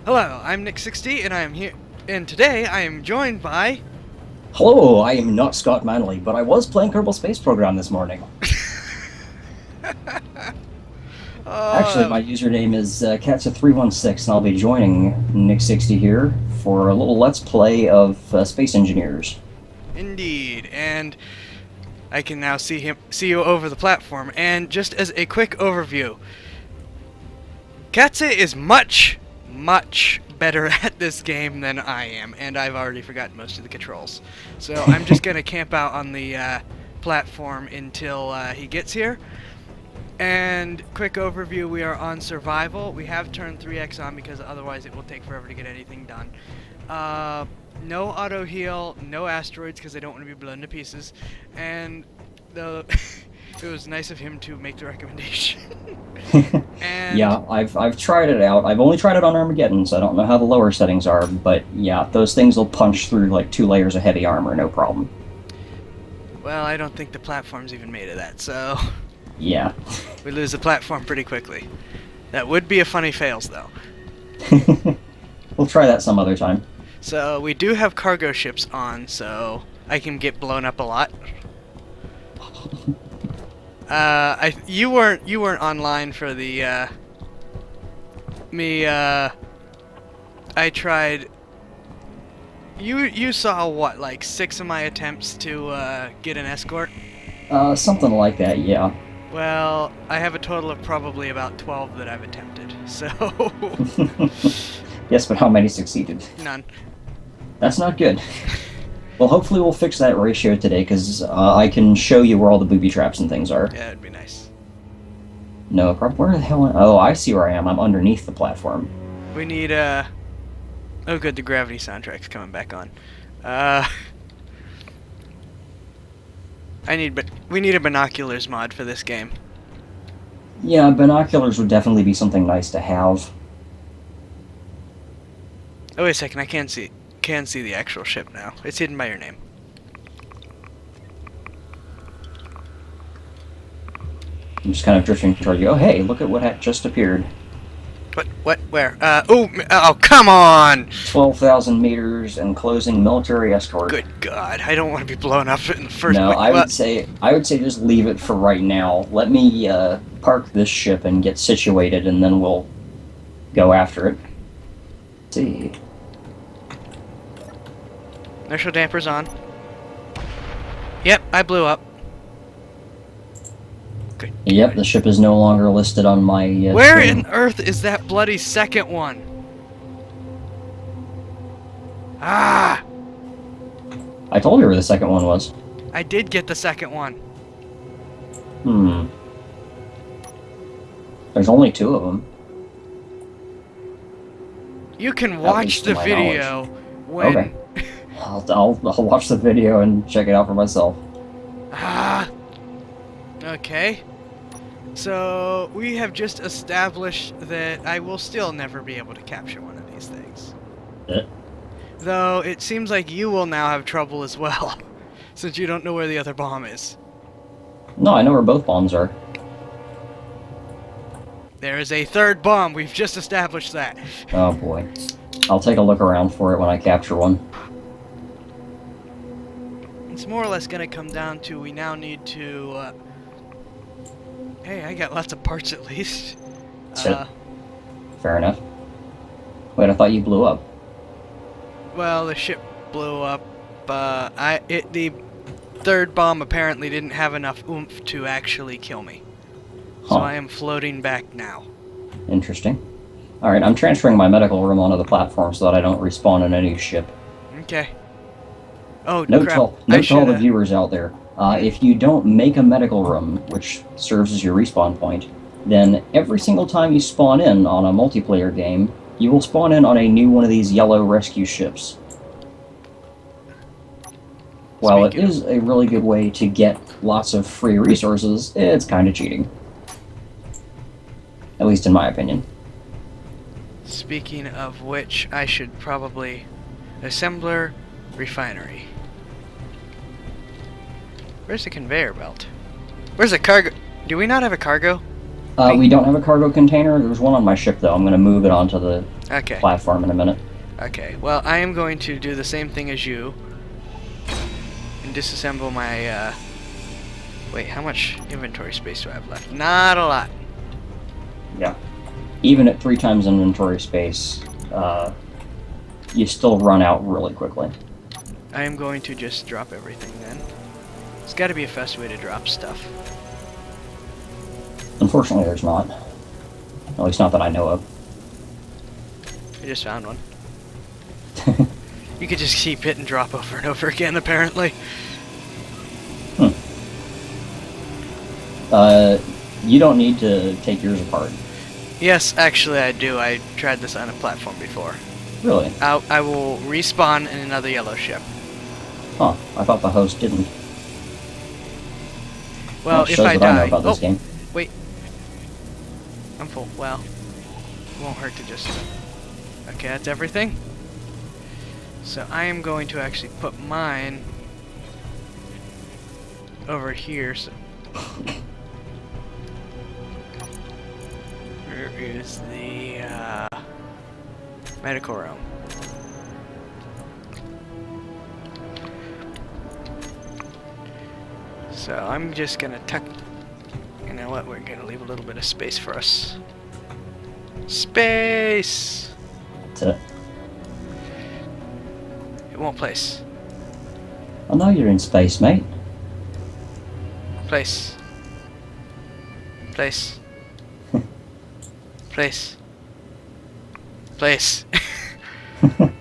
Hello, I'm Nick60, and I am here. And today I am joined by. Hello, I am not Scott Manley, but I was playing Kerbal Space Program this morning. Actually, Oh, my username is Katza316, and I'll be joining Nick60 here for a little Let's Play of Space Engineers. indeed, and I can now see you over the platform. And just as a quick overview, Katze is much better at this game than I am, and I've already forgotten most of the controls. So I'm just gonna camp out on the platform until he gets here. And quick overview, we are on survival. We have turned 3x on because otherwise it will take forever to get anything done. No auto heal, no asteroids because I don't want to be blown to pieces. And the it was nice of him to make the recommendation. And Yeah, I've tried it out. I've only tried it on Armageddon, so I don't know how the lower settings are, but yeah, those things will punch through like 2 layers of heavy armor, no problem. well, I don't think the platform's even made of that, so Yeah. we lose the platform pretty quickly. That would be a funny fails though. We'll try that some other time. So we do have cargo ships on, so I can get blown up a lot. You weren't online for the I tried. You saw what, like 6 of my attempts to get an escort? Something like that, yeah. Well, I have a total of probably about 12 that I've attempted, so Yes, but how many succeeded? none. That's not good. Well, hopefully we'll fix that ratio today, because I can show you where all the booby traps and things are. Yeah, that'd be nice. No problem. Where the hell? Oh, I see where I am. I'm underneath the platform. We need oh good, the Gravity soundtrack's coming back on. We need a binoculars mod for this game. Yeah, binoculars would definitely be something nice to have. Oh wait a second, I can see the actual ship now. It's hidden by your name. I'm just kind of drifting toward you. Oh, hey, look at what just appeared. What? Where? Oh, come on! 12,000 meters and closing military escort. Good God, I don't want to be blown up in the first No, place. I would say just leave it for right now. Let me park this ship and get situated, and then we'll go after it. Let's see. Inertial dampers on. Yep, I blew up. Good. Yep, the ship is no longer listed on my Where screen. in earth is that bloody second one? Ah! I told you where the second one was. I did get the second one. There's only 2 of them. You can At watch least the to my video when. Okay. I'll watch the video and check it out for myself. Ah! Okay. So, we have just established that I will still never be able to capture one of these things. Though, it seems like you will now have trouble as well, since you don't know where the other bomb is. No, I know where both bombs are. There is a third bomb, we've just established that. Oh boy. I'll take a look around for it when I capture one. It's more or less gonna come down to we now need to, hey, I got lots of parts at least. Shit. Fair enough. Wait, I thought you blew up. Well, the ship blew up. The third bomb apparently didn't have enough oomph to actually kill me. So Huh. I am floating back now. Interesting. Alright, I'm transferring my medical room onto the platform so that I don't respawn in any ship. Okay. Oh, Note crap. to all the viewers out there. If you don't make a medical room, which serves as your respawn point, then every single time you spawn in on a multiplayer game, you will spawn in on a new one of these yellow rescue ships. While it is a really good way to get lots of free resources, it's kind of cheating. At least in my opinion. Speaking of which, I should probably... Assembler, refinery. Where's the conveyor belt? Where's the cargo? Do we not have a cargo? We don't have a cargo container. There's one on my ship, though. I'm going to move it onto the Okay. platform in a minute. Okay. Well, I am going to do the same thing as you and disassemble my. Wait, how much inventory space do I have left? Not a lot. Yeah. Even at 3 times inventory space, you still run out really quickly. I am going to just drop everything then. There's got to be a faster way to drop stuff. Unfortunately, there's not. At least not that I know of. I just found one. You could just keep hitting drop over and over again, apparently. You don't need to take yours apart. Yes, actually I do. I tried this on a platform before. Really? I will respawn in another yellow ship. Huh. I thought the host didn't. Well, That if shows I what I know die... about this Oh, game. wait. I'm full. Well, it won't hurt to just... Okay, that's everything. So I am going to actually put mine over here. So where is the medical room? So I'm just gonna tuck. You know what? We're gonna leave a little bit of space for us. Space. That's it. It won't place. I know you're in space, mate. Place. Place. Place. Place.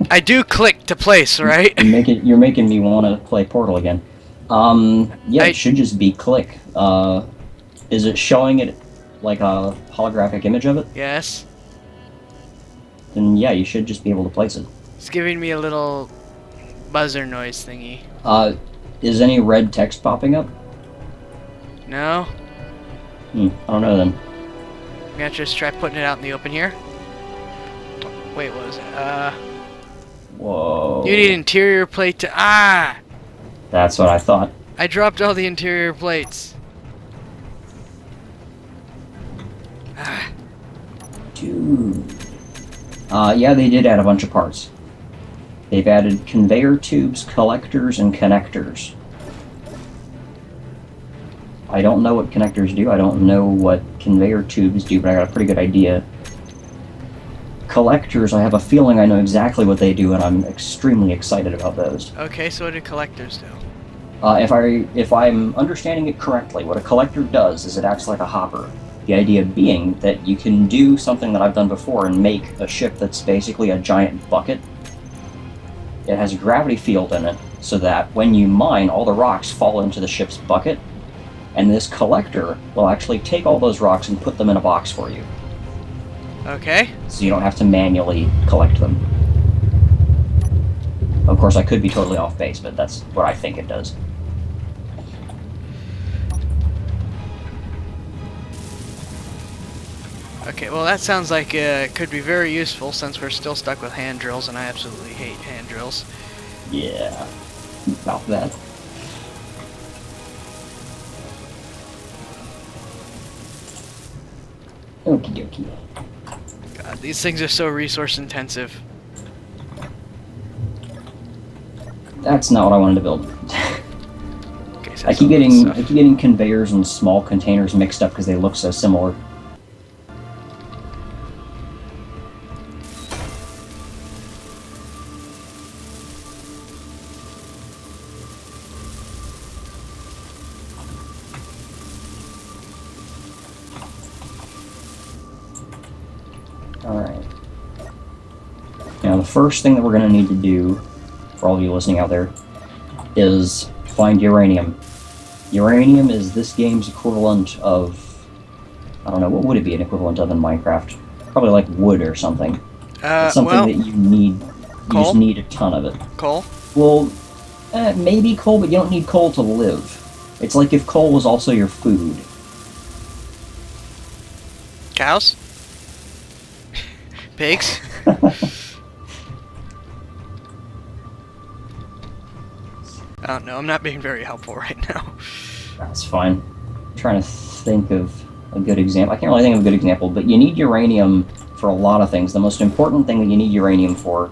I do click to place, right? You're making me want to play Portal again. Yeah, it should just be click. Is it showing it like a holographic image of it? Yes. Then yeah, you should just be able to place it. It's giving me a little buzzer noise thingy. Is any red text popping up? No? I don't know then. I'm gonna just try putting it out in the open here. Wait, what was it? Whoa. You need interior plate to... Ah! That's what I thought. I dropped all the interior plates. Ah. Dude. Yeah, they did add a bunch of parts. They've added conveyor tubes, collectors, and connectors. I don't know what connectors do. I don't know what conveyor tubes do, but I got a pretty good idea. Collectors, I have a feeling I know exactly what they do, and I'm extremely excited about those. Okay, so what do collectors do? If I'm understanding it correctly, what a collector does is it acts like a hopper. The idea being that you can do something that I've done before and make a ship that's basically a giant bucket. It has a gravity field in it, so that when you mine, all the rocks fall into the ship's bucket, and this collector will actually take all those rocks and put them in a box for you. Okay. So you don't have to manually collect them. Of course, I could be totally off base, but that's what I think it does. Okay, well that sounds like it could be very useful since we're still stuck with hand drills, and I absolutely hate hand drills. Yeah, about that. Okie dokie. God, these things are so resource intensive. That's not what I wanted to build. Okay, so I keep getting conveyors and small containers mixed up because they look so similar. Alright. Now the first thing that we're going to need to do, for all of you listening out there, is find uranium. Uranium is this game's equivalent of... I don't know, what would it be an equivalent of in Minecraft? Probably like wood or something. It's something well, that you need. You coal? just need a ton of it. coal? Well, maybe coal, but you don't need coal to live. It's like if coal was also your food. Cows? Pigs? I don't know, I'm not being very helpful right now. That's fine. I'm trying to think of a good example. I can't really think of a good example, but you need uranium for a lot of things. The most important thing that you need uranium for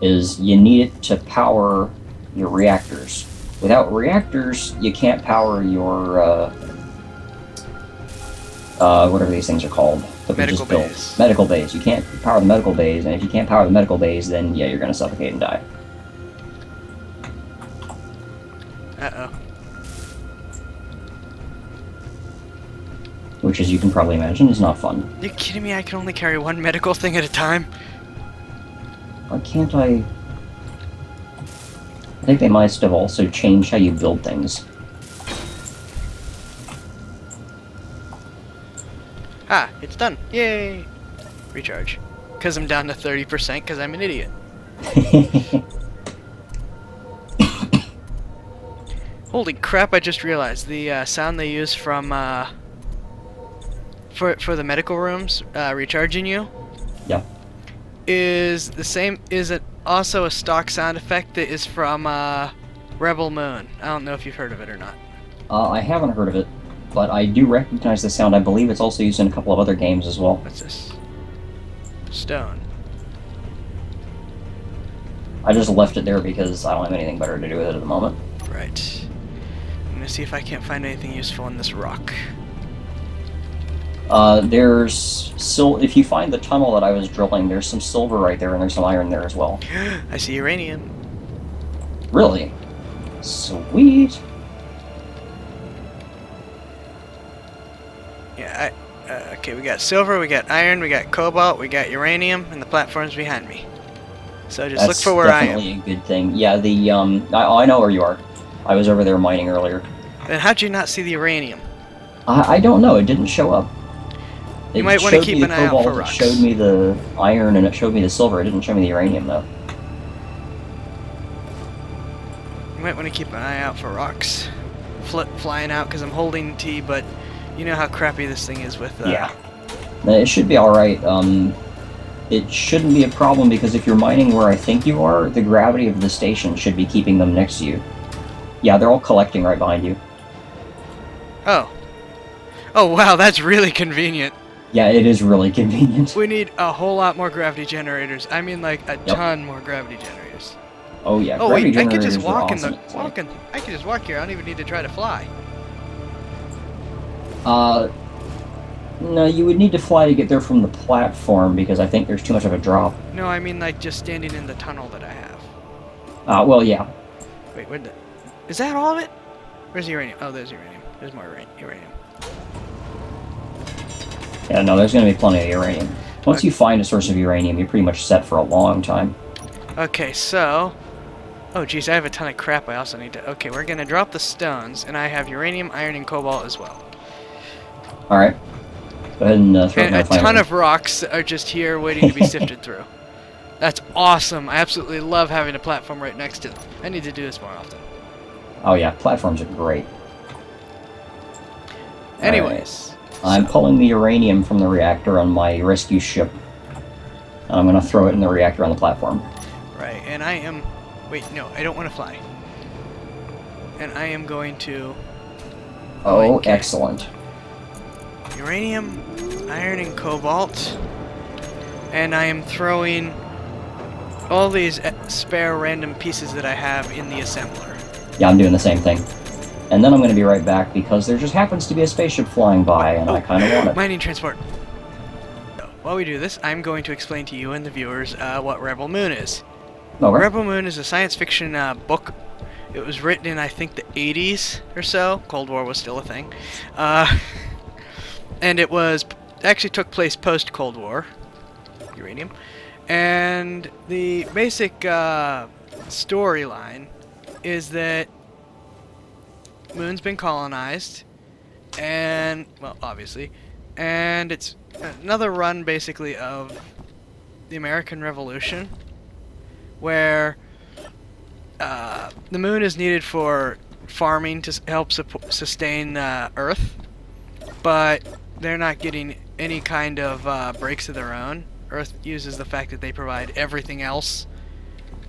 is you need it to power your reactors. Without reactors, you can't power your whatever these things are called. That we just built. bays. Medical bays. You can't power the medical bays, and if you can't power the medical bays, then yeah, you're gonna suffocate and die. Uh-oh. Which, as you can probably imagine, is not fun. You kidding me? I can only carry one medical thing at a time? Why can't I... I think they must have also changed how you build things. Ah, it's done. Yay! Recharge. Because I'm down to 30% because I'm an idiot. Holy crap, I just realized the sound they use from for the medical rooms recharging you Yeah. is the same, is it also a stock sound effect that is from Rebel Moon. I don't know if you've heard of it or not. I haven't heard of it, but I do recognize the sound. I believe it's also used in a couple of other games as well. What's this? Stone. I just left it there because I don't have anything better to do with it at the moment. Right. I'm gonna see if I can't find anything useful in this rock. If you find the tunnel that I was drilling, there's some silver right there, and there's some iron there as well. I see uranium. Really? Sweet. Yeah, okay, we got silver, we got iron, we got cobalt, we got uranium, and the platform's behind me. So just look for where I am. That's definitely a good thing. Yeah, I know where you are. I was over there mining earlier. Then how'd you not see the uranium? I don't know. It didn't show up. You might want to keep an eye out for rocks. It showed me the iron and it showed me the silver. It didn't show me the uranium, though. You might want to keep an eye out for rocks flying out, because I'm holding T, but you know how crappy this thing is with... Yeah. It should be alright. It shouldn't be a problem, because if you're mining where I think you are, the gravity of the station should be keeping them next to you. Yeah, they're all collecting right behind you. Oh. Oh, wow, that's really convenient. Yeah, it is really convenient. We need a whole lot more gravity generators. I mean, like, a ton more gravity generators. Oh, yeah, oh, gravity wait, I could generators just are walk awesome. I could just walk here. I don't even need to try to fly. No, you would need to fly to get there from the platform, because I think there's too much of a drop. No, I mean, like, just standing in the tunnel that I have. Well, yeah. Wait, is that all of it? Where's the uranium? Oh, there's uranium. There's more uranium. Yeah, no, there's going to be plenty of uranium. Once you find a source of uranium, you're pretty much set for a long time. Okay, so... Oh, geez, I have a ton of crap I also need to... Okay, we're going to drop the stones, and I have uranium, iron, and cobalt as well. Alright. Go ahead and throw it in And the a ton of rocks are just here waiting to be sifted through. That's awesome. I absolutely love having a platform right next to it. I need to do this more often. Oh, yeah, platforms are great. Anyways... I'm pulling the uranium from the reactor on my rescue ship. And I'm going to throw it in the reactor on the platform. Right, and I am... Wait, no, I don't want to fly. And I am going to... Oh, excellent. Uranium, iron, and cobalt. And I am throwing all these spare random pieces that I have in the assembler. Yeah, I'm doing the same thing. And then I'm going to be right back, because there just happens to be a spaceship flying by, and I kind of want it. Mining transport. While we do this, I'm going to explain to you and the viewers what Rebel Moon is. Okay. Rebel Moon is a science fiction book. It was written in, I think, the 80s or so. Cold War was still a thing. And it was actually took place post-Cold War. Uranium. And the basic storyline is that Moon's been colonized, and, well, obviously, and it's another run, basically, of the American Revolution, where the Moon is needed for farming to help sustain Earth, but they're not getting any kind of breaks of their own. Earth uses the fact that they provide everything else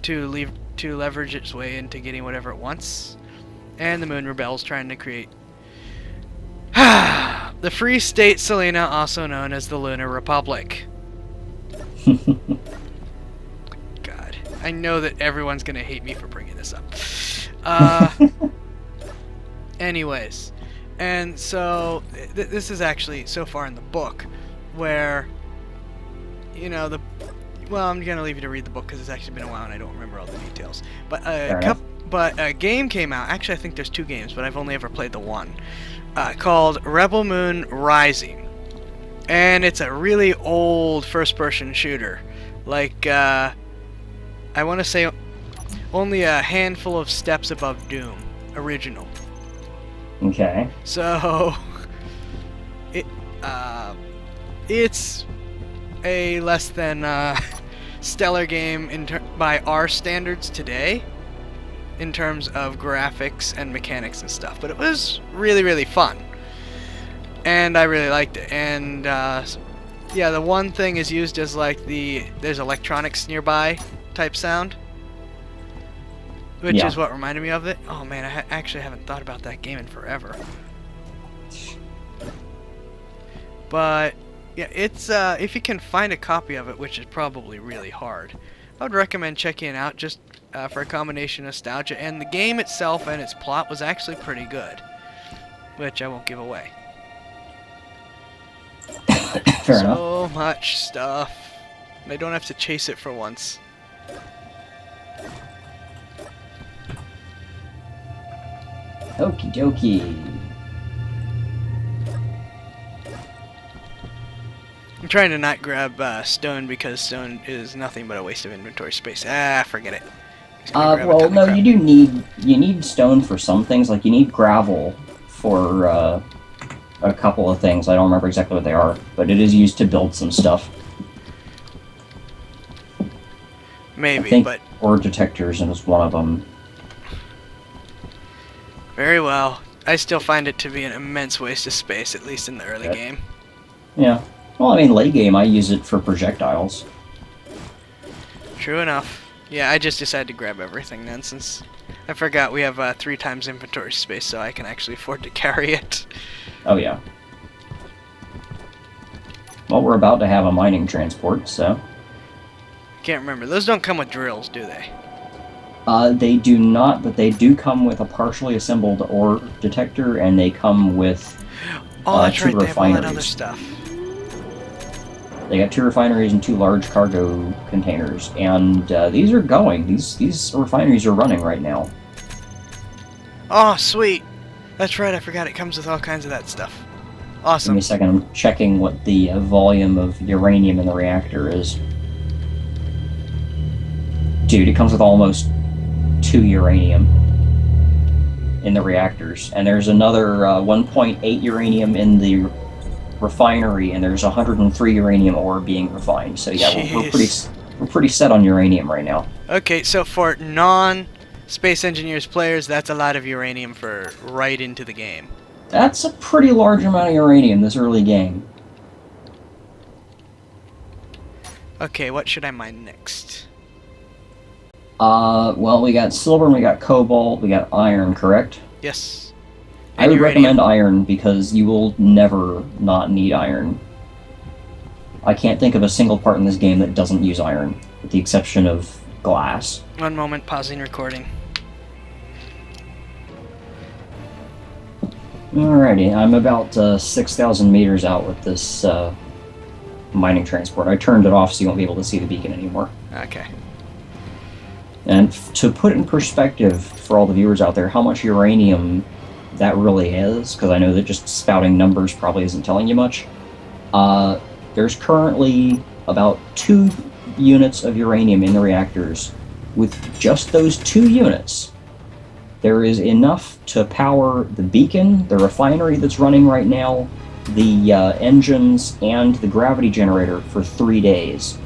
to leverage its way into getting whatever it wants. And the Moon rebels, trying to create the the Free State Selena, also known as the Lunar Republic. God, I know that everyone's gonna hate me for bringing this up. Anyways, and so this is actually so far in the book where, you know, well, I'm gonna leave you to read the book because it's actually been a while and I don't remember all the details. But a game came out. Actually, I think there's 2 games, but I've only ever played the one, called Rebel Moon Rising, and it's a really old first-person shooter. Like, I want to say, only a handful of steps above Doom original. Okay. So, it's a less than stellar game by our standards today, in terms of graphics and mechanics and stuff. But it was really, really fun, and I really liked it. And yeah, the one thing is used as like there's electronics nearby type sound, which is what reminded me of it. Oh man, I actually haven't thought about that game in forever. But yeah, it's if you can find a copy of it, which is probably really hard, I would recommend checking it out just for a combination of nostalgia. And the game itself and its plot was actually pretty good, which I won't give away. Fair enough. So much stuff. And I don't have to chase it for once. Okie dokie. I'm trying to not grab stone because stone is nothing but a waste of inventory space. Forget it. Well, no, you need stone for some things. Like, you need gravel for a couple of things. I don't remember exactly what they are, but it is used to build some stuff. Maybe, I think but ore detectors is one of them. Very well. I still find it to be an immense waste of space, at least in the early game. Yeah. Well, I mean, late game, I use it for projectiles. True enough. Yeah, I just decided to grab everything then, since I forgot we have 3 times inventory space, so I can actually afford to carry it. Oh, yeah. Well, we're about to have a mining transport, so... Can't remember. Those don't come with drills, do they? They do not, but they do come with a partially assembled ore detector, and they come with that's 2 right, they have all that other refineries. stuff. They got 2 refineries and 2 large cargo containers, and these are going. These refineries are running right now. Oh, sweet! That's right, I forgot it comes with all kinds of that stuff. Give Awesome. me a second, I'm checking what the volume of uranium in the reactor is. Dude, it comes with almost 2 uranium in the reactors, and there's another 1.8 uranium in the refinery, and there's 103 uranium ore being refined. So yeah, we're pretty set on uranium right now. Okay, so for non-Space Engineers players, that's a lot of uranium for right into the game. That's a pretty large amount of uranium this early game. Okay, what should I mine next? Well, we got silver, and we got cobalt, we got iron, correct? Yes. I would recommend iron because you will never not need iron. I can't think of a single part in this game that doesn't use iron, with the exception of glass. One moment, pausing recording. Alrighty, I'm about 6,000 meters out with this mining transport. I turned it off so you won't be able to see the beacon anymore. Okay. And to put in perspective for all the viewers out there how much uranium that really is, because I know that just spouting numbers probably isn't telling you much, there's currently about 2 units of uranium in the reactors. With just those 2 units, there is enough to power the beacon, the refinery that's running right now, the engines, and the gravity generator for 3 days.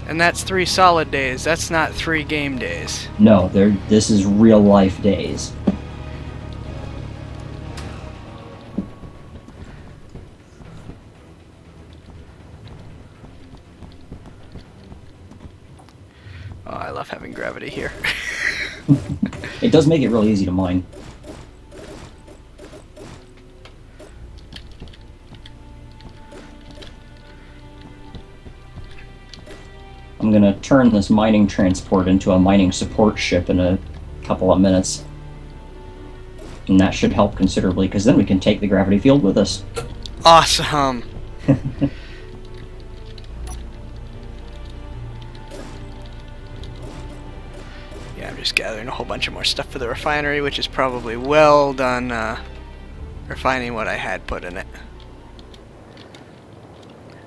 And that's 3 solid days. That's not 3 game days. No, this is real life days. Oh, I love having gravity here. It does make it really easy to mine. I'm going to turn this mining transport into a mining support ship in a couple of minutes. And that should help considerably, because then we can take the gravity field with us. Awesome. Yeah, I'm just gathering a whole bunch of more stuff for the refinery, which is probably well done refining what I had put in it.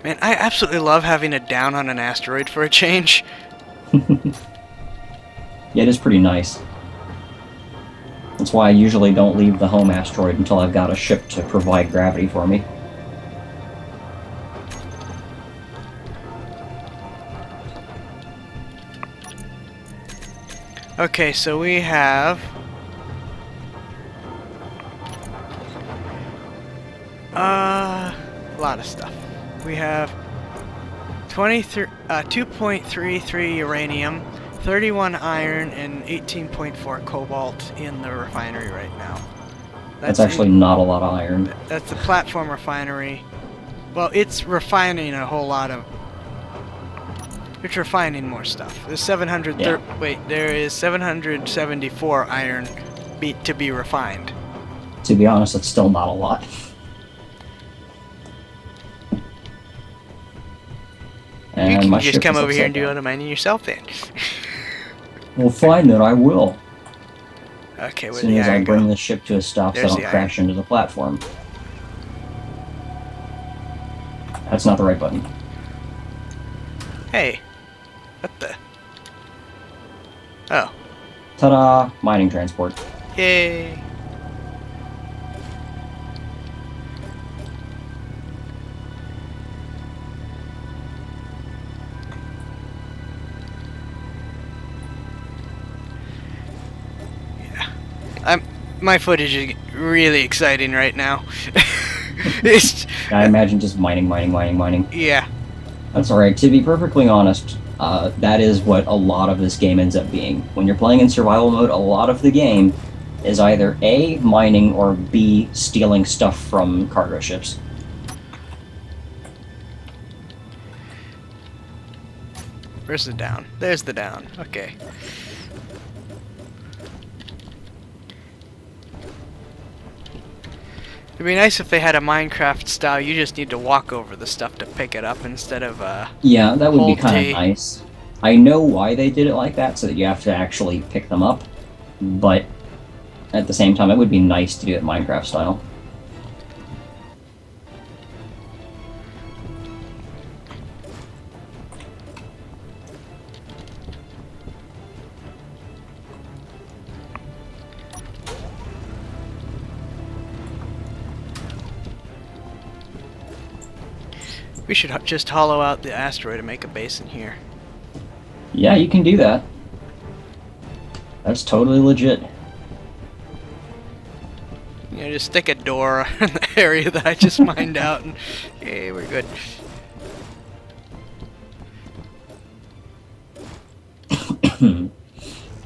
Man, I absolutely love having it down on an asteroid for a change. Yeah, it is pretty nice. That's why I usually don't leave the home asteroid until I've got a ship to provide gravity for me. Okay, so we have a lot of stuff. We have 2.33 uranium, 31 iron, and 18.4 cobalt in the refinery right now. That's actually not a lot of iron. That's the platform refinery. Well, it's refining a whole lot of... It's refining more stuff. There's 700... Yeah. Wait, there is 774 iron to be refined. To be honest, it's still not a lot. And You can my just ship come is over here and upside do all down. the mining yourself then. Well, fine then, I will. Okay, As where'd soon the as I iron bring go? this ship to a stop so I There's don't the crash into the platform. That's not the right button. Hey. What the? Oh. Ta-da! Mining transport. Yay. My footage is really exciting right now. It's, I imagine just mining. yeah. That's alright. To be perfectly honest, that is what a lot of this game ends up being. When you're playing in survival mode, a lot of the game is either A, mining, or B, stealing stuff from cargo ships. Where's the down? There's the down. Okay. It'd be nice if they had a Minecraft style. You just need to walk over the stuff to pick it up instead of Yeah, that would be Hold kind T. of nice. I know why they did it like that, so that you have to actually pick them up, but at the same time, it would be nice to do it Minecraft style. We should just hollow out the asteroid and make a base in here. Yeah, you can do that. That's totally legit. You know, just stick a door in the area that I just mined out, and hey, we're good.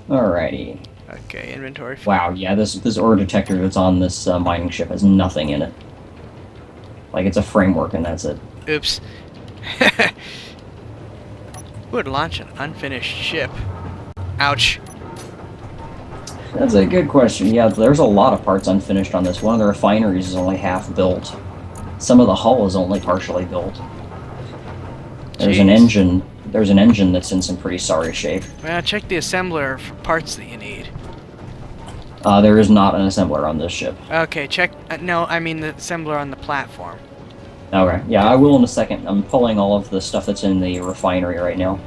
Alrighty. Okay, inventory. Wow, yeah, this ore detector that's on this mining ship has nothing in it. Like, it's a framework and that's it. Oops. Who would launch an unfinished ship? Ouch. That's a good question. Yeah, there's a lot of parts unfinished on this. One of the refineries is only half built. Some of the hull is only partially built. There's an Jeez. engine. There's an engine that's in some pretty sorry shape. Well, check the assembler for parts that you need. There is not an assembler on this ship. Okay, check. No, I mean the assembler on the platform. Okay, yeah, I will in a second. I'm pulling all of the stuff that's in the refinery right now.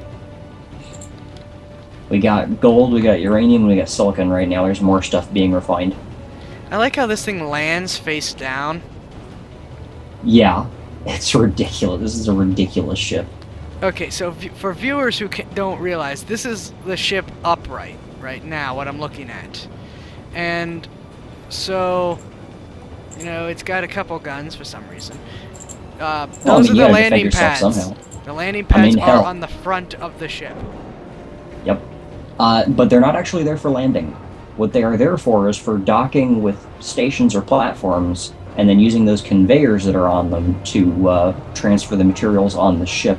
We got gold, we got uranium, we got silicon right now. There's more stuff being refined. I like how this thing lands face down. Yeah, it's ridiculous. This is a ridiculous ship. Okay, so for viewers who don't realize, this is the ship upright right now, what I'm looking at. And so, you know, it's got a couple guns for some reason. Those are the landing pads. Somehow. The landing pads are hell. on the front of the ship. Yep. But they're not actually there for landing. What they are there for is for docking with stations or platforms, and then using those conveyors that are on them to transfer the materials on the ship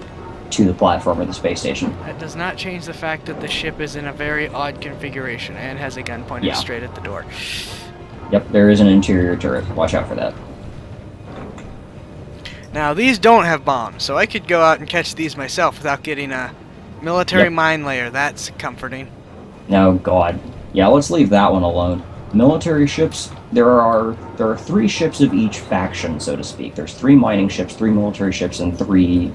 to the platform or the space station. That does not change the fact that the ship is in a very odd configuration and has a gun pointed Yeah. straight at the door. Yep, there is an interior turret. Watch out for that. Now, these don't have bombs, so I could go out and catch these myself without getting a military Yep. mine layer. That's comforting. Now, God. Yeah, let's leave that one alone. Military ships, there are 3 ships of each faction, so to speak. There's 3 mining ships, 3 military ships, and 3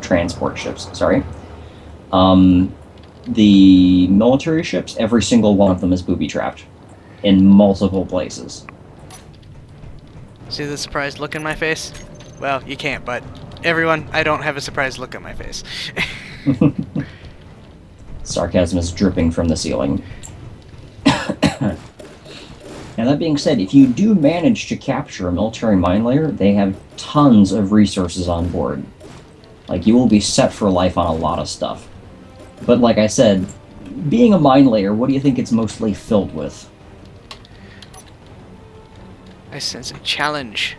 transport ships. Sorry. The military ships, every single one of them is booby-trapped in multiple places. See the surprised look in my face? Well, you can't, but everyone, I don't have a surprised look on my face. Sarcasm is dripping from the ceiling. Now, that being said, if you do manage to capture a military mine layer, they have tons of resources on board. Like, you will be set for life on a lot of stuff. But like I said, being a mine layer, what do you think it's mostly filled with? I sense a challenge.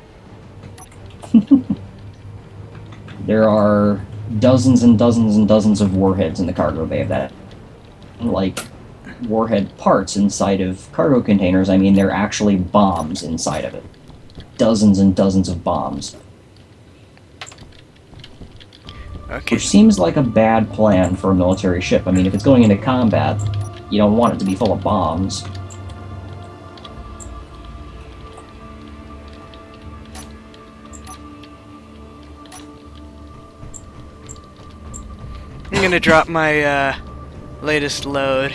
There are dozens and dozens and dozens of warheads in the cargo bay of that. Like, warhead parts inside of cargo containers, I mean, they're actually bombs inside of it. Dozens and dozens of bombs. Okay. Which seems like a bad plan for a military ship. I mean, if it's going into combat, you don't want it to be full of bombs. I'm gonna drop my latest load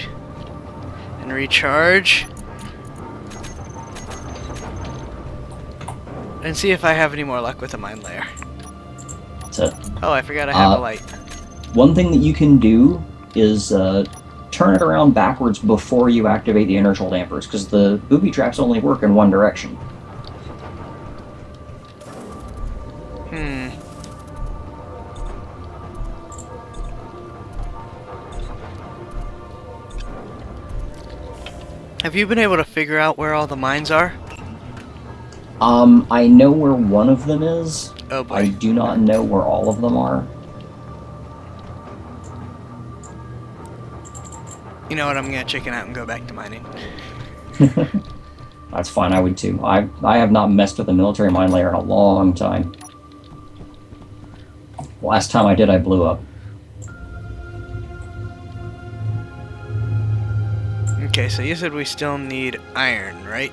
and recharge. And see if I have any more luck with a mine layer. So, Oh, I forgot I have a light. one thing that you can do is turn it around backwards before you activate the inertial dampers, because the booby traps only work in one direction. Hmm. Have you been able to figure out where all the mines are? I know where one of them is. Oh boy. I do not know where all of them are. You know what? I'm gonna chicken out and go back to mining. That's fine, I would too. I have not messed with a military mine layer in a long time. Last time I did, I blew up. Okay, so you said we still need iron, right?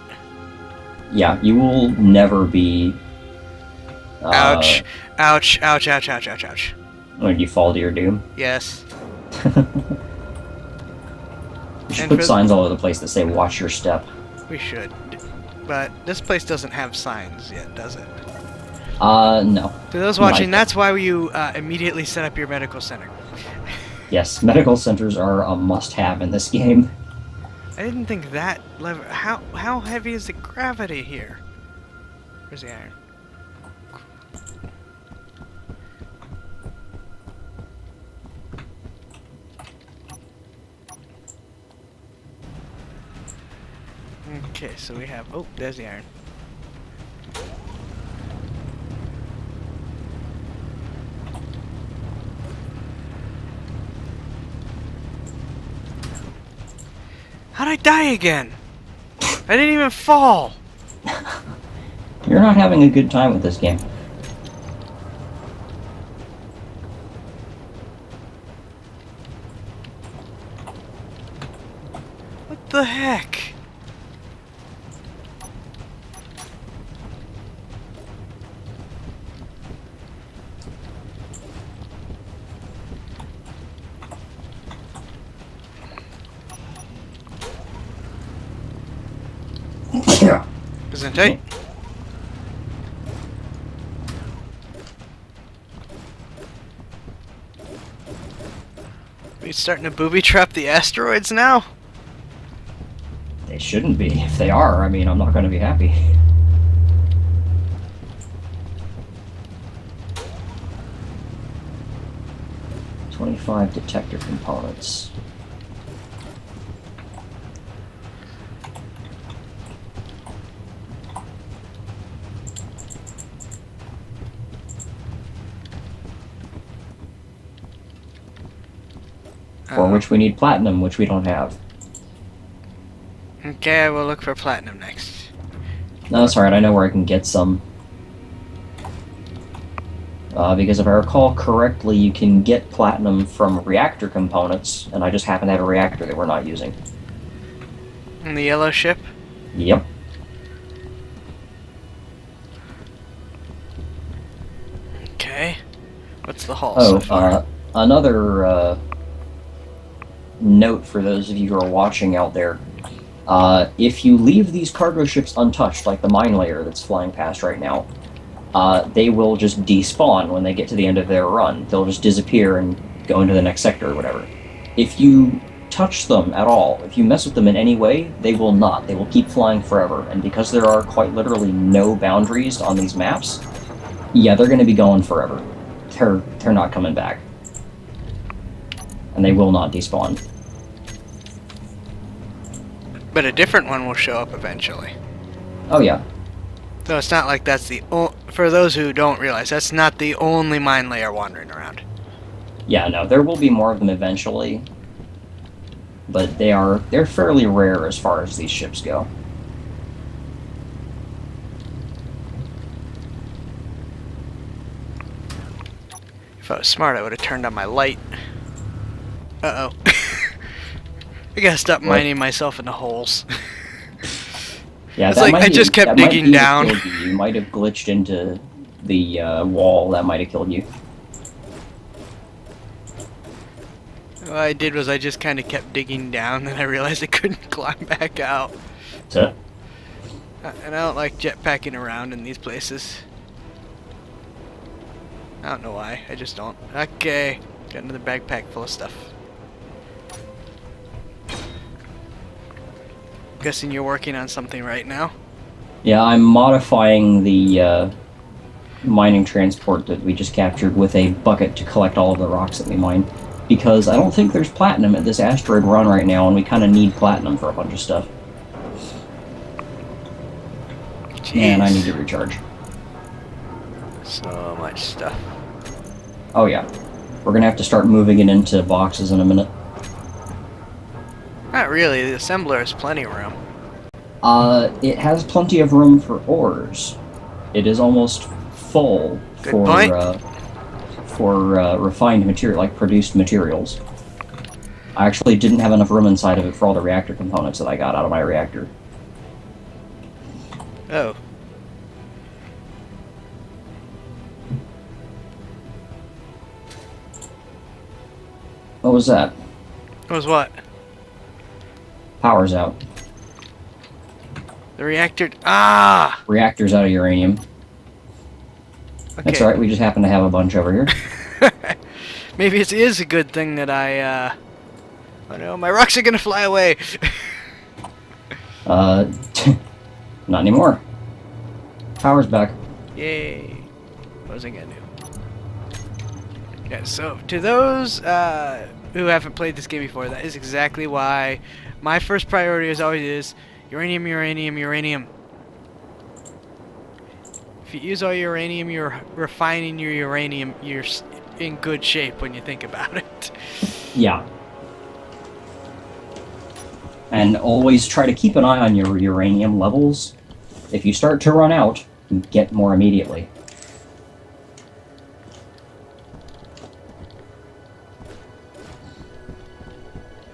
Yeah, you will never be... Ouch. Ouch, ouch, ouch, ouch, ouch, ouch. When you fall to your doom. Yes. You should And put for- signs all over the place that say, watch your step. We should. But this place doesn't have signs yet, does it? No. To those watching, Might. that's why you immediately set up your medical center. Yes, medical centers are a must-have in this game. I didn't think that lever... How heavy is the gravity here? Where's the iron? Okay, so we have... Oh, there's the iron. How'd I die again? I didn't even fall! You're not having a good time with this game. What the heck? Isn't it? We starting to booby trap the asteroids now? They shouldn't be. If they are, I mean, I'm not going to be happy. "25 detector components." for Uh-oh. which we need platinum, which we don't have. Okay, I will look for platinum next. No, that's alright, I know where I can get some. Because if I recall correctly, you can get platinum from reactor components, and I just happen to have a reactor that we're not using. In the yellow ship? Yep. Okay. What's the hull Oh, so far? another note for those of you who are watching out there. If you leave these cargo ships untouched, like the mine layer that's flying past right now, they will just despawn when they get to the end of their run. They'll just disappear and go into the next sector or whatever. If you touch them at all, if you mess with them in any way, they will not. They will keep flying forever. And because there are quite literally no boundaries on these maps, yeah, they're going to be going forever. They're not coming back. And they will not despawn. But a different one will show up eventually. Oh yeah. So it's not like that's the for those who don't realize, that's not the only mine layer wandering around. Yeah, no, there will be more of them eventually. But they're fairly rare as far as these ships go. If I was smart, I would have turned on my light. Uh-oh. I gotta stop What? mining myself into holes. Yeah, It's that like might I be- just kept that might digging be what down. killed you. You might have glitched into the wall. That might have killed you. What I did was I just kind of kept digging down, and I realized I couldn't climb back out. So, And I don't like jetpacking around in these places. I don't know why, I just don't. Okay, got another backpack full of stuff. Guessing you're working on something right now? yeah, I'm modifying the mining transport that we just captured with a bucket to collect all of the rocks that we mine. Because I don't think there's platinum at this asteroid run right now, and we kind of need platinum for a bunch of stuff. Jeez. And I need to recharge. So much stuff. Oh yeah. We're gonna have to start moving it into boxes in a minute. Not really, the assembler has plenty of room. It has plenty of room for ores. It is almost full Good for point. Refined material, like produced materials. I actually didn't have enough room inside of it for all the reactor components that I got out of my reactor. Oh. What was that? Was what? Power's out. The reactor. Ah! Reactor's out of uranium. Okay. That's alright, we just happen to have a bunch over here. Maybe it is a good thing that I, oh no, my rocks are gonna fly away! Not anymore. Power's back. Yay. What was I gonna do? Yeah, so to those who haven't played this game before, that is exactly why my first priority as always is uranium, uranium, uranium. If you use all uranium, you're refining your uranium, you're in good shape when you think about it. Yeah. And always try to keep an eye on your uranium levels. If you start to run out, get more immediately.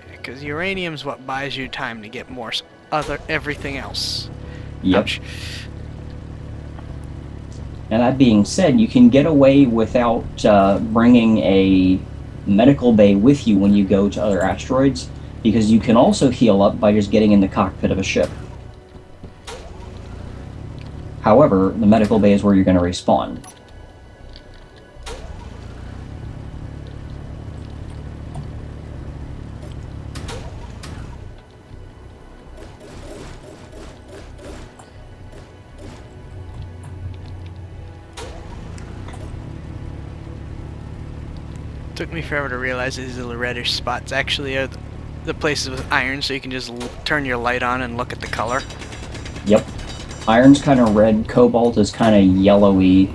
Because uranium's what buys you time to get more everything else. Yep. Ouch. Now that being said, you can get away without bringing a medical bay with you when you go to other asteroids, because you can also heal up by just getting in the cockpit of a ship. However, the medical bay is where you're going to respawn. Took me forever to realize these little reddish spots actually are the places with iron, so you can just turn your light on and look at the color. Yep. Iron's kind of red, cobalt is kind of yellowy,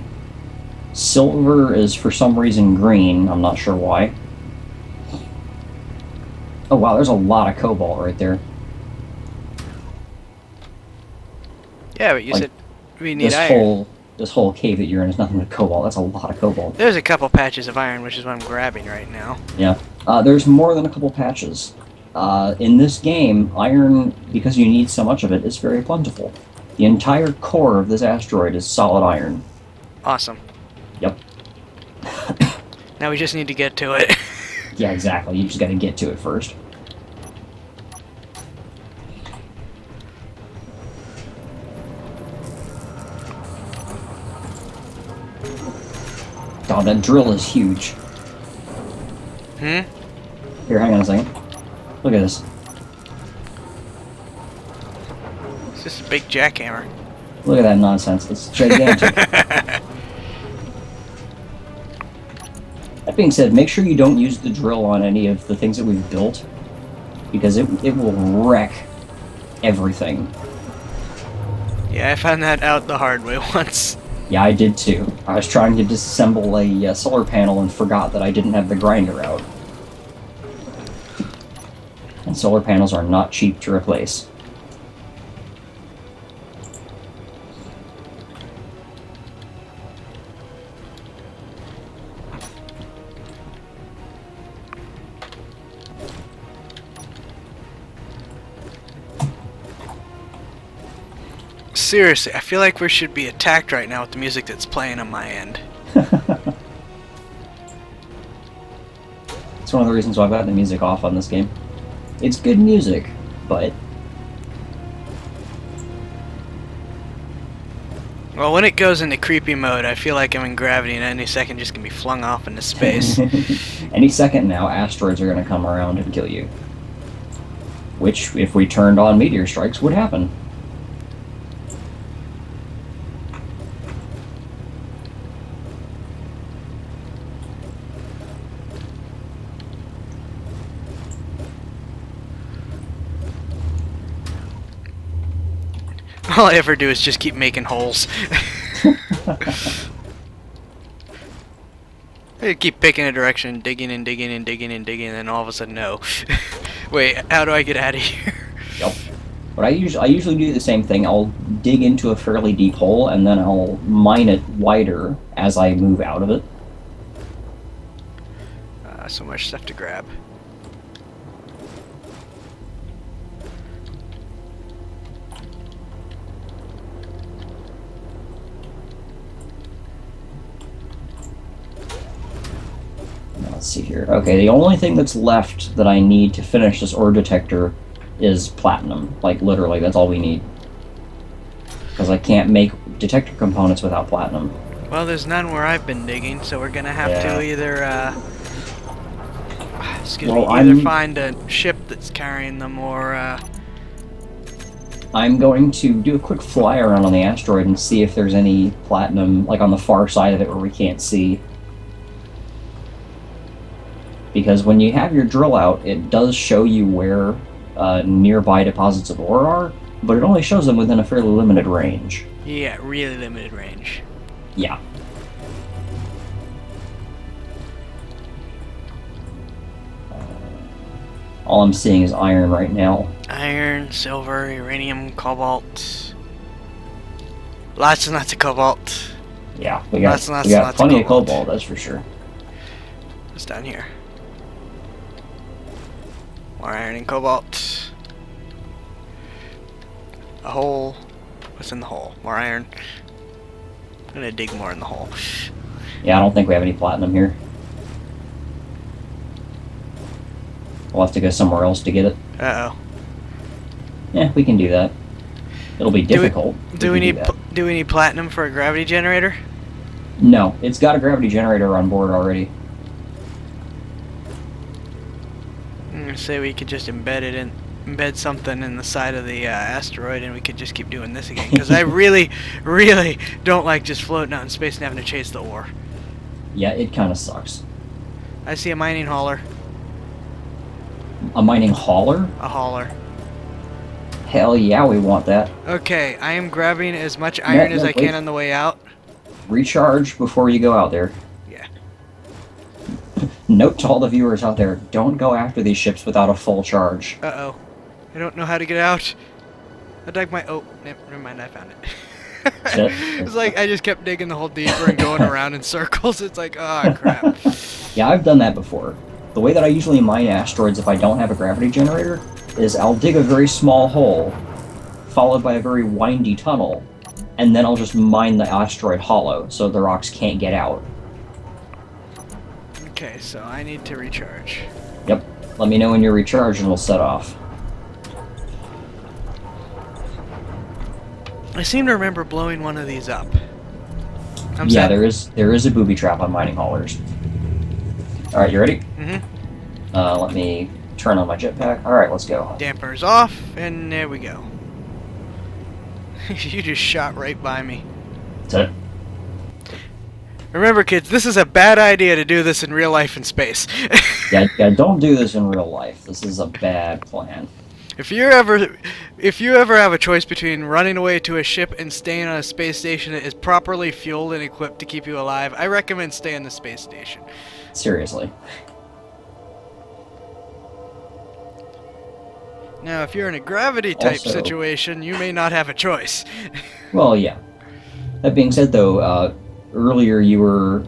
silver is for some reason green, I'm not sure why. Oh wow, there's a lot of cobalt right there. Yeah, but you Like, said we need iron. This whole cave that you're in is nothing but cobalt. That's a lot of cobalt. There's a couple patches of iron, which is what I'm grabbing right now. Yeah. There's more than a couple patches. In this game, iron, because you need so much of it, is very plentiful. The entire core of this asteroid is solid iron. Awesome. Yep. Now we just need to get to it. Yeah, exactly. You just gotta get to it first. God, that drill is huge. Hmm? Here, hang on a second. Look at this. It's just a big jackhammer. Look at that nonsense. It's gigantic. That being said, make sure you don't use the drill on any of the things that we've built, because it will wreck everything. Yeah, I found that out the hard way once. Yeah, I did too. I was trying to disassemble a solar panel and forgot that I didn't have the grinder out. And solar panels are not cheap to replace. Seriously, I feel like we should be attacked right now with the music that's playing on my end. It's one of the reasons why I've got the music off on this game. It's good music, but... Well, when it goes into creepy mode, I feel like I'm in gravity and any second just gonna be flung off into space. Any second now, asteroids are going to come around and kill you. Which, if we turned on meteor strikes, would happen. All I ever do is just keep making holes. I keep picking a direction, digging and digging and digging and digging, and then all of a sudden, no. Wait, how do I get out of here? Yep. But I usually do the same thing. I'll dig into a fairly deep hole, and then I'll mine it wider as I move out of it. So much stuff to grab. Let's see here. Okay, the only thing that's left that I need to finish this ore detector is platinum. Like, literally, that's all we need. Because I can't make detector components without platinum. Well, there's none where I've been digging, so we're gonna have Yeah. to either, Well, either find a ship that's carrying them or, I'm going to do a quick fly around on the asteroid and see if there's any platinum, like on the far side of it where we can't see. Because when you have your drill out, it does show you where nearby deposits of ore are, but it only shows them within a fairly limited range. yeah, really limited range. Yeah. All I'm seeing is iron right now. Iron, silver, uranium, cobalt. Lots and lots of cobalt. Yeah, we got, Lots and lots we and got lots of plenty of cobalt. cobalt, that's for sure. What's down here? More iron and cobalt. A hole. What's in the hole? More iron. I'm gonna dig more in the hole. Yeah, I don't think we have any platinum here. We'll have to go somewhere else to get it. Uh-oh. Yeah, we can do that. It'll be difficult. Do we can need that. do we need platinum for a gravity generator? No, it's got a gravity generator on board already. I'm gonna say we could just embed something in the side of the asteroid, and we could just keep doing this again. Because I really, really don't like just floating out in space and having to chase the ore. Yeah, it kind of sucks. I see a mining hauler. A mining hauler? A hauler. Hell yeah, we want that. Okay, I am grabbing as much iron as I can wait. on the way out. Recharge before you go out there. Yeah. Note to all the viewers out there, don't go after these ships without a full charge. Uh-oh. I don't know how to get out. I dug my... Oh, never mind, I found it. It's like I just kept digging the hole deeper and going around in circles. It's like, oh, crap. Yeah, I've done that before. The way that I usually mine asteroids if I don't have a gravity generator is I'll dig a very small hole, followed by a very windy tunnel, and then I'll just mine the asteroid hollow so the rocks can't get out. Okay, so I need to recharge. Yep. Let me know when you're recharged and we'll set off. I seem to remember blowing one of these up. Yeah, there is a booby trap on mining haulers. Alright, you ready? Mm-hmm. Let me turn on my jetpack. Alright, let's go. Dampers off, and there we go. You just shot right by me. That's it. Remember, kids, this is a bad idea to do this in real life in space. Yeah, don't do this in real life. This is a bad plan. If you ever have a choice between running away to a ship and staying on a space station that is properly fueled and equipped to keep you alive, I recommend staying on the space station. Seriously. Now, if you're in a gravity-type Also- situation, you may not have a choice. Well, yeah. That being said, though, earlier you were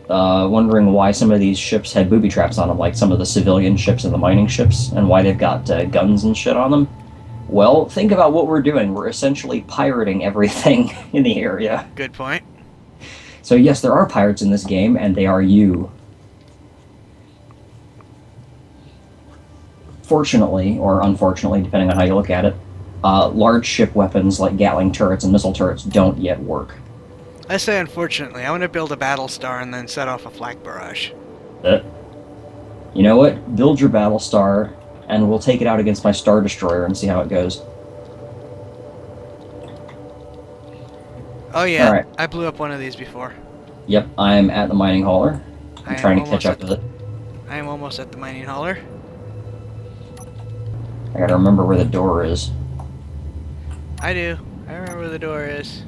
wondering why some of these ships had booby traps on them, like some of the civilian ships and the mining ships, and why they've got guns and shit on them. Well, think about what we're doing. We're essentially pirating everything in the area. Good point. So yes, there are pirates in this game, and they are you. Fortunately, or unfortunately, depending on how you look at it, large ship weapons like Gatling turrets and missile turrets don't yet work. I say unfortunately. I want to build a battle star and then set off a flak barrage. You know what? Build your battle star, and we'll take it out against my Star Destroyer and see how it goes. Oh yeah, Alright. I blew up one of these before. Yep, I'm at the mining hauler. I I'm am trying to catch almost up at with it. I am almost at the mining hauler. I gotta remember where the door is. I do. I remember where the door is.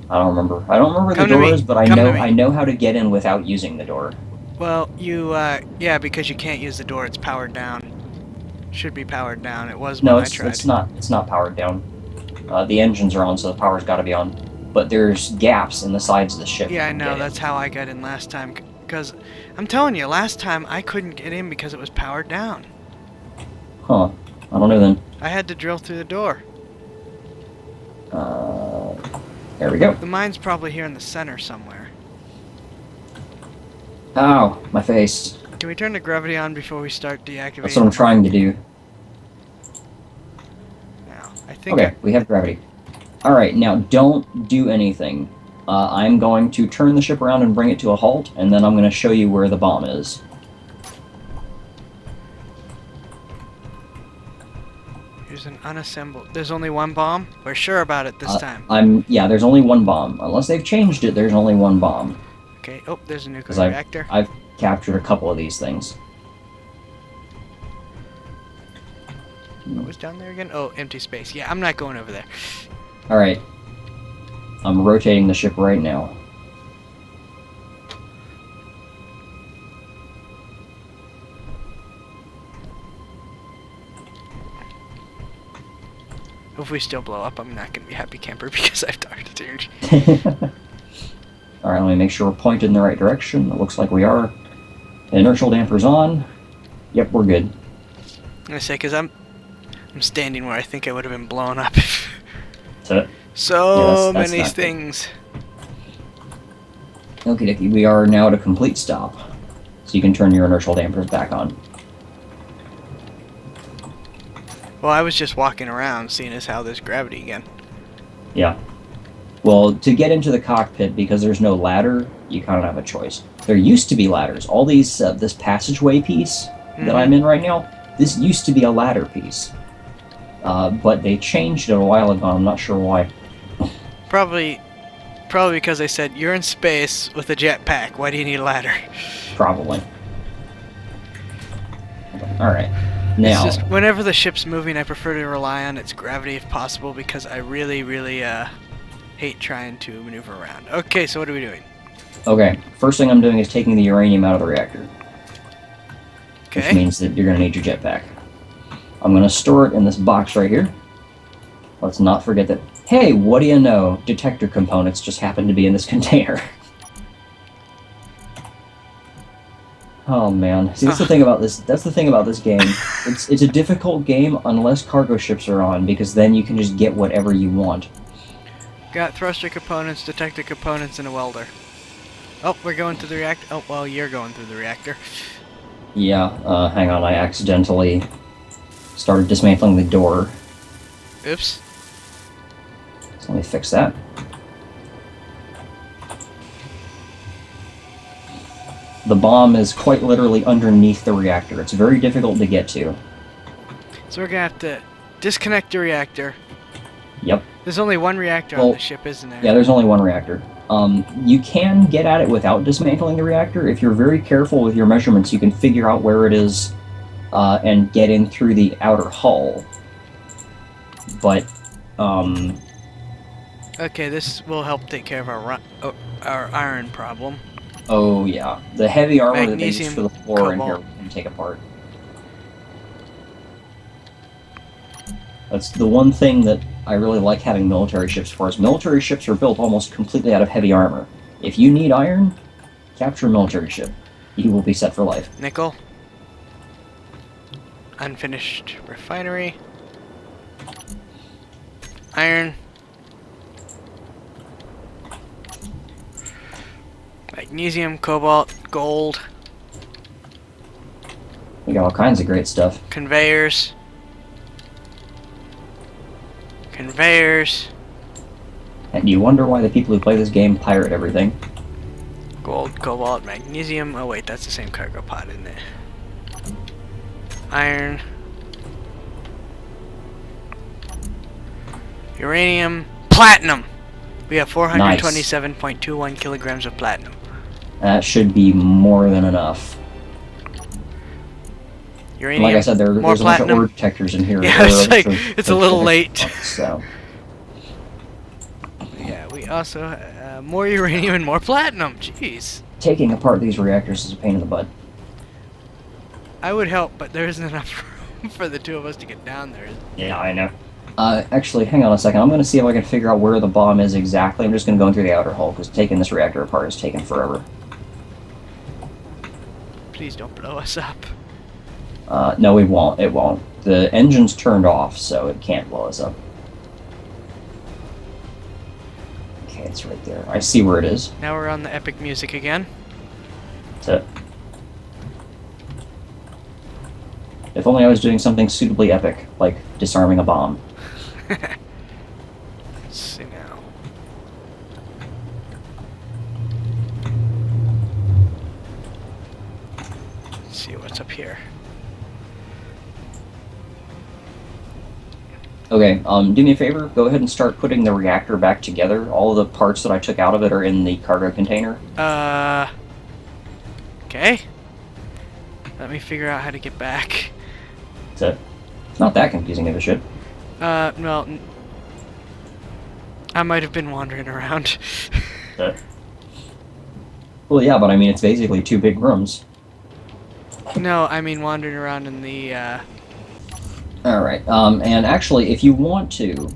I don't remember. I don't remember where Come the to door me. is, but I Come know to me. I know how to get in without using the door. Well, yeah, because you can't use the door. It's powered down. Should be powered down. It was No, when I tried. it's not. It's not powered down. The engines are on, so the power's got to be on. But there's gaps in the sides of the ship. Yeah, I you can know. get in. That's how I got in last time. Because I'm telling you, last time I couldn't get in because it was powered down. Huh. I don't know then. I had to drill through the door. There we go. The mine's probably here in the center somewhere. Ow, my face. Can we turn the gravity on before we start deactivating? That's what I'm trying to do. Now, I think. Okay, we have gravity. Alright, now don't do anything. I'm going to turn the ship around and bring it to a halt, and then I'm going to show you where the bomb is. Here's an unassembled. There's only one bomb. We're sure about it this time. Yeah, there's only one bomb. Unless they've changed it, there's only one bomb. Okay. Oh, there's a nuclear 'Cause reactor. I've captured a couple of these things. What was down there again? Oh, empty space. Yeah, I'm not going over there. Alright. I'm rotating the ship right now. If we still blow up, I'm not going to be happy camper because I've died, dude. Alright, let me make sure we're pointed in the right direction. It looks like we are. Inertial damper's on. Yep, we're good. I'm going to say, because I'm standing where I think I would have been blown up. That's it. So that's many not good. things. Okie dokie, we are now at a complete stop. So you can turn your inertial dampers back on. Well, I was just walking around seeing as how there's gravity again. Yeah. Well, to get into the cockpit, because there's no ladder, you kind of have a choice. There used to be ladders. All these, this passageway piece that I'm in right now, this used to be a ladder piece. But they changed it a while ago, I'm not sure why. Probably because they said, you're in space with a jetpack. Why do you need a ladder? Probably. Alright. Now, It's just, whenever the ship's moving, I prefer to rely on its gravity if possible because I really, really hate trying to maneuver around. Okay, so what are we doing? okay, first thing I'm doing is taking the uranium out of the reactor. Okay. which means that you're going to need your jetpack. I'm going to store it in this box right here. Let's not forget that, hey, what do you know? Detector components just happen to be in this container. Oh man, see that's the thing about this. That's the thing about this game. It's a difficult game unless cargo ships are on, because then you can just get whatever you want. Got thruster components, detector components, and a welder. Oh, we're going through the reactor. Oh, well, you're going through the reactor. Yeah, hang on, I accidentally started dismantling the door. Oops. So let me fix that. The bomb is quite literally underneath the reactor. It's very difficult to get to. So we're gonna have to disconnect the reactor. Yep. There's only one reactor on the ship, isn't there? Yeah, there's only one reactor. You can get at it without dismantling the reactor. If you're very careful with your measurements, you can figure out where it is and get in through the outer hull. But, Okay, this will help take care of our iron problem. oh yeah, the heavy armor that they use Magnesium, for the floor in here cobalt. we can take apart. That's the one thing that I really like having military ships for, is military ships are built almost completely out of heavy armor. If you need iron, capture a military ship. You will be set for life. Nickel. Unfinished refinery. Iron. Magnesium, cobalt, gold. We got all kinds of great stuff. Conveyors. Conveyors. And you wonder why the people who play this game pirate everything. Gold, cobalt, magnesium. Oh wait, that's the same cargo pod, isn't it? Iron. Uranium. Platinum! We have 427.21 kilograms of platinum. That should be more than enough. Uranium. Like I said, there's a bunch of platinum. ore detectors in here. Yeah, There are it's a like, bunch of- it's a little late. So, Yeah, we also more uranium and more platinum. Jeez. taking apart these reactors is a pain in the butt. I would help, but there isn't enough room for the two of us to get down there. Yeah, I know. Actually, hang on a second. I'm going to see if I can figure out where the bomb is exactly. I'm just going to go in through the outer hull, because taking this reactor apart is taking forever. Please don't blow us up. No, we won't. It won't. The engine's turned off, so it can't blow us up. Okay, it's right there. I see where it is. Now we're on the epic music again. That's it. If only I was doing something suitably epic, like disarming a bomb. Let's see now. Let's see what's up here. Okay, do me a favor. Go ahead and start putting the reactor back together. All of the parts that I took out of it are in the cargo container. Okay. Let me figure out how to get back. That's it. It's not that confusing of a ship. Well, I might have been wandering around. Well, yeah, but I mean, it's basically two big rooms. No, I mean wandering around in the, Alright, and actually, if you want to,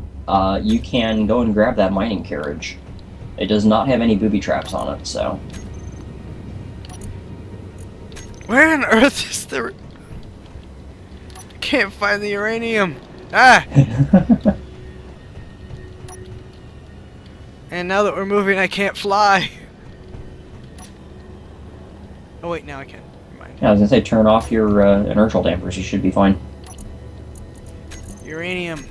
you can go and grab that mining carriage. It does not have any booby traps on it, so... Where on earth is the... Can't find the uranium! Ah! And now that we're moving, I can't fly! Oh wait, now I can. Never mind. Yeah, I was gonna say, turn off your inertial dampers, you should be fine. Uranium.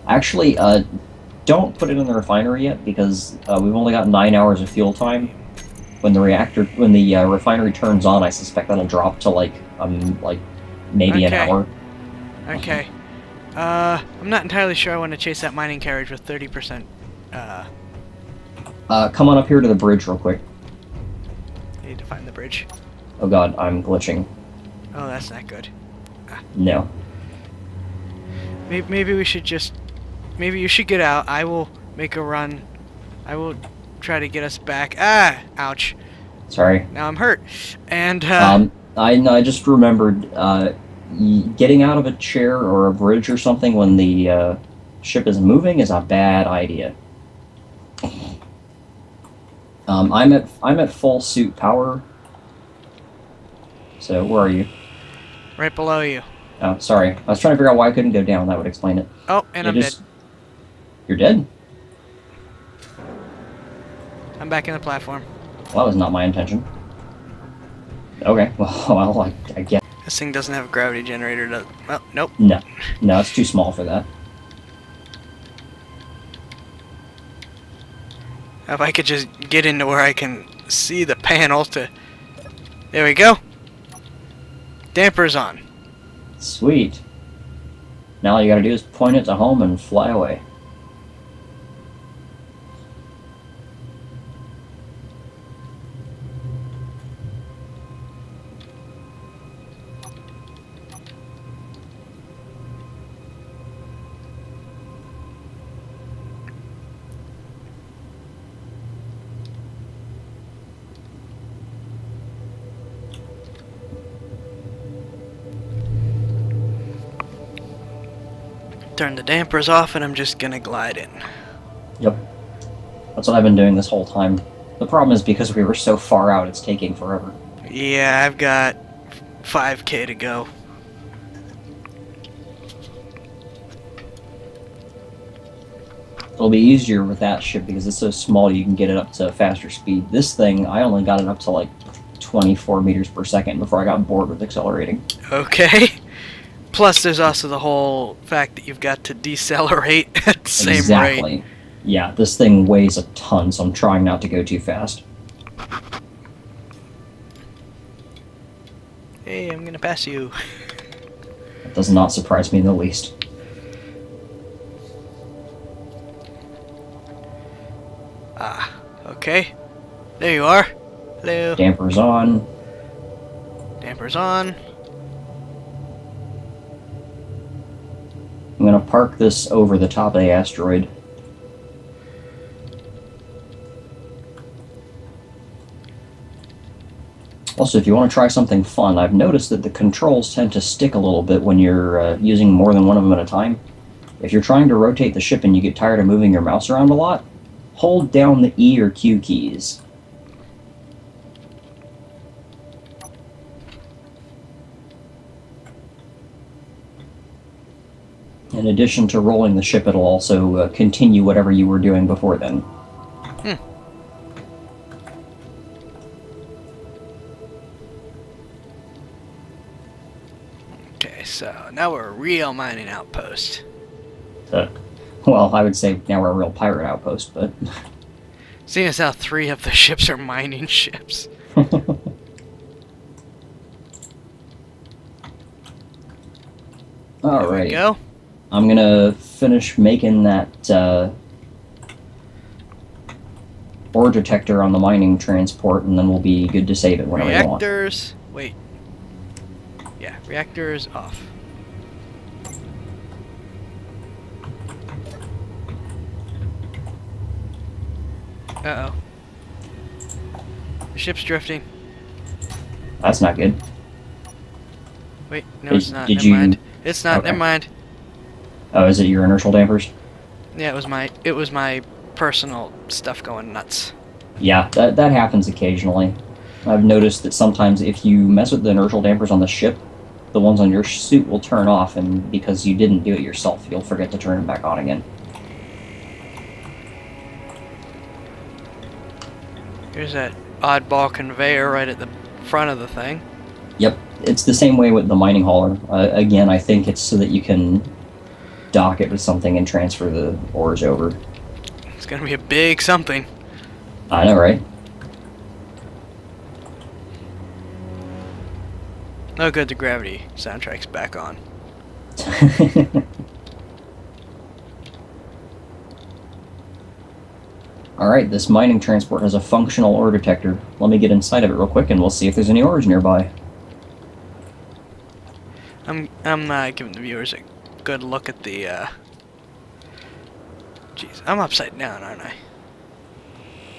Actually, don't put it in the refinery yet, because we've only got 9 hours of fuel time. When the refinery turns on, I suspect that'll drop to like maybe an Okay. hour. Okay. I'm not entirely sure I want to chase that mining carriage with 30%. Come on up here to the bridge real quick. I need to find the bridge. Oh god, I'm glitching. Oh, that's not good. No. Maybe we should just... Maybe you should get out. I will make a run. I will try to get us back. Ah! Ouch. Sorry. Now I'm hurt. And, I just remembered getting out of a chair or a bridge or something when the ship is moving is a bad idea. I'm at full suit power. So where are you? right below you. Oh, sorry. I was trying to figure out why I couldn't go down. That would explain it. Oh, and I'm dead. You're dead? I'm back in the platform. Well, that was not my intention. Okay. Well, I guess. This thing doesn't have a gravity generator, does it? Well, nope. No, it's too small for that. If I could just get into where I can see the panel to... There we go. Damper's on. Sweet. Now all you gotta do is point it to home and fly away. Turn the dampers off and I'm just gonna glide in. Yep. That's what I've been doing this whole time. The problem is because we were so far out, it's taking forever. Yeah, I've got 5K to go. It'll be easier with that ship because it's so small you can get it up to faster speed. This thing, I only got it up to like 24 meters per second before I got bored with accelerating. Okay. Plus, there's also the whole fact that you've got to decelerate at the same Exactly. rate. Yeah, this thing weighs a ton, so I'm trying not to go too fast. Hey, I'm gonna pass you. That does not surprise me in the least. Ah, okay. There you are. Hello. Dampers on. Dampers on. I'm gonna park this over the top of the asteroid. Also, if you want to try something fun, I've noticed that the controls tend to stick a little bit when you're using more than one of them at a time. If you're trying to rotate the ship and you get tired of moving your mouse around a lot, hold down the E or Q keys. In addition to rolling the ship, it'll also continue whatever you were doing before then. Okay, so now we're a real mining outpost. Well, I would say now we're a real pirate outpost, but... Seeing as how 3 of the ships are mining ships. There we Alright. go. I'm gonna finish making that ore detector on the mining transport, and then we'll be good to save it whenever you want. Reactors. Wait. Yeah, reactors off. Uh-oh. The ship's drifting. That's not good. Wait, no, Did- it's not. did Never you- mind. It's not. Okay. Never mind. Oh, is it your inertial dampers? Yeah, it was my personal stuff going nuts. Yeah, that happens occasionally. I've noticed that sometimes if you mess with the inertial dampers on the ship, the ones on your suit will turn off, and because you didn't do it yourself, you'll forget to turn them back on again. Here's that oddball conveyor right at the front of the thing. Yep, it's the same way with the mining hauler. Again, I think it's so that you can dock it with something and transfer the ores over. It's gonna be a big something. I know, right? Oh good, the gravity soundtrack's back on. Alright, this mining transport has a functional ore detector. Let me get inside of it real quick and we'll see if there's any ores nearby. I'm giving the viewers a good look at the Jeez, I'm upside down, aren't I?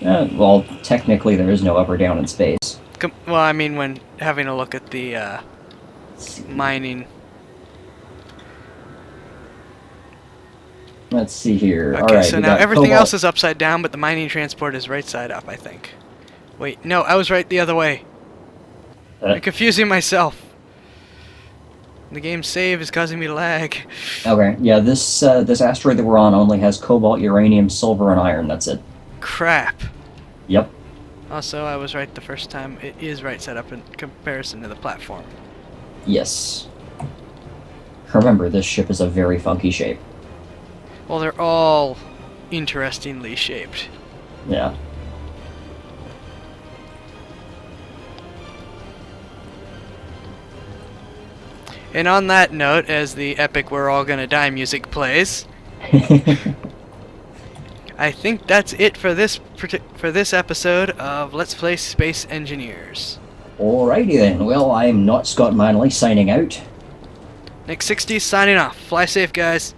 Well, technically there is no up or down in space. Well, I mean, when having a look at the mining. Let's see here. Okay, Alright, so we now got everything cobalt. else is upside down, but the mining transport is right side up, I think. Wait, no, I was right the other way. I'm confusing myself. The game save is causing me to lag. Okay, yeah, this asteroid that we're on only has cobalt, uranium, silver, and iron. That's it. Crap. Yep. Also, I was right the first time. It is right set up in comparison to the platform. Yes. Remember, this ship is a very funky shape. Well, they're all interestingly shaped. Yeah. And on that note, as the epic "We're All Gonna Die" music plays, I think that's it for this episode of Let's Play Space Engineers. Alrighty then. Well, I'm not Scott Manley signing out. Nick 60 signing off. Fly safe, guys.